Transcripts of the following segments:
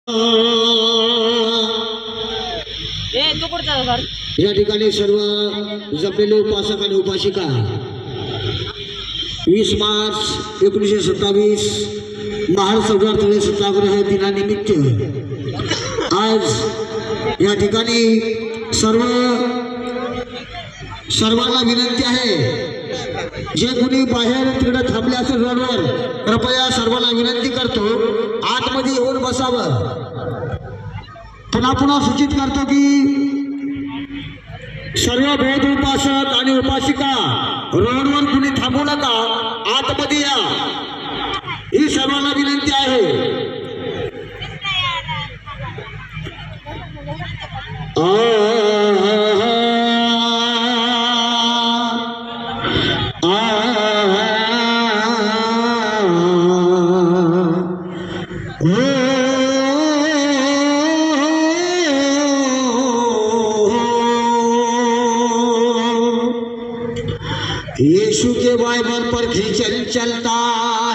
या ठिकाणी सर्व जमलेले उपासक आणि उपासिका 20 मार्च 1927 महासौहार्द सत्याग्रह दिनानिमित्त आज या ठिकाणी सर्वांना विनंती आहे, जे कोणी बाहेर तिकडे थांबले असेल रोडवर, कृपया सर्वांना विनंती करतो आतमध्ये येऊन बसावं। पुन्हा सूचित करतो की सर्व बौद्ध उपासक आणि उपासिका रोडवर कुणी थांबू नका, आतमध्ये या, ही सर्वांना विनंती आहे। यीशु के बाइबल पर खिंचल चलता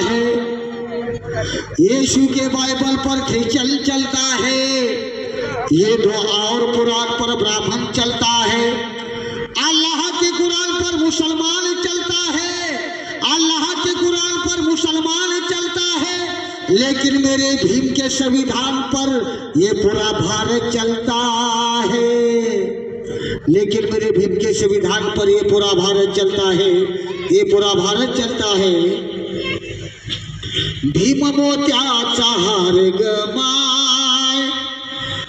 है, यीशु के बाइबल पर खिंचल चलता है, ये दो और कुरान पर ब्राह्मण चलता है, अल्लाह के कुरान पर मुसलमान चलता है, अल्लाह के कुरान पर मुसलमान चलता है, लेकिन मेरे भीम के संविधान पर ये पूरा भारत चलता है, लेकिन मेरे भीम के संविधान पर ये पूरा भारत चलता है, ये पूरा भारत चलता है। भीम मोत्याचा हार गमाय,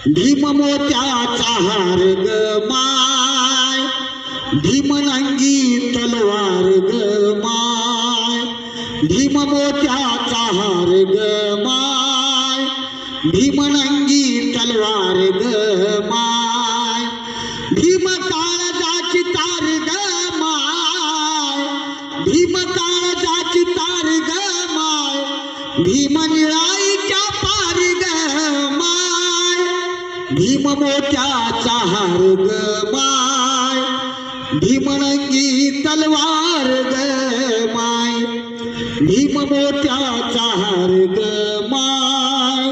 भीम मोत्याचा हार गमाय, भीम नंगी तलवार गमाय, भीम मोत्याचा हार गमाय, भीम नंगी तलवार गमाय, भीम काळजाची तार गमाय, भीम काळजाची तार गमाय, भीम निळाईच्या पार गमाय, भीम मोत्याचा हार गमाय, भीम नंगी तलवार गमाय, भीम मोत्याचा हार गमाय,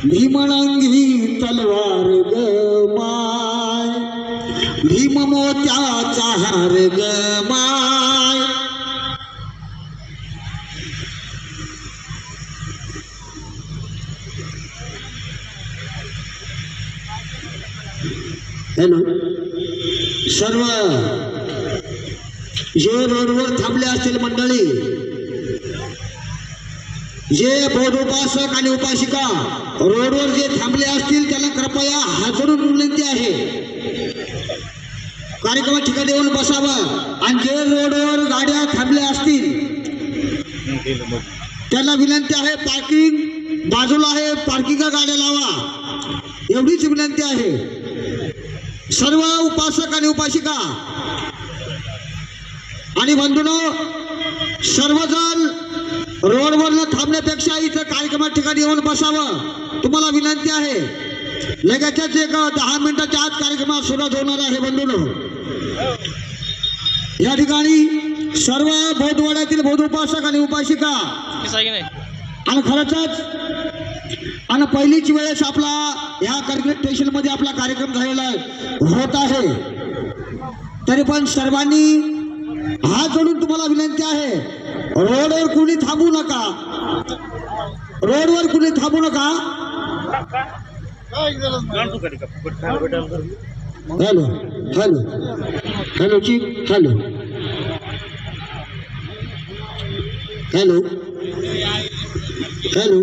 भीम नंगी तलवार गमाय, भीम मोत्याचा हार गमाय। हॅलो, सर्व जे रोडवर थांबले असतील मंडळी, जे बौद्ध उपासक आणि उपासिका रोडवर जे थांबले असतील त्यांना कृपया हात जोडून विनंती आहे, कार्यक्रमात ठिकाणी येऊन बसावं। आणि जे रोडवर गाड्या थांबल्या असतील त्यांना विनंती आहे, पार्किंग बाजूला आहे, पार्किंगला गाड्या लावा, एवढीच विनंती आहे। सर्व उपासक आणि उपासिका आणि बंधूंनो, सर्वजण रोडवर न थांबण्यापेक्षा इथं कार्यक्रमात ठिकाणी येऊन बसावं, तुम्हाला विनंती आहे। लगेचच एक 10 मिनिटाच्या आत कार्यक्रमात सुरुवात होणार आहे बंधूंनो। या ठिकाणी सर्व बौद्धवाड्यातील बौद्ध उपासक आणि उपासिका आणि खरंच आणि पहिलीच वेळेस आपला या कार्यक्रम स्टेशन मध्ये आपला कार्यक्रम झालेला होत आहे, तरी पण सर्वांनी हात जोडून तुम्हाला विनंती आहे, रोडवर कुणी थांबू नका, रोडवर कुणी थांबू नका। हॅलो हॅलो हॅलो जी, हॅलो हॅलो हॅलो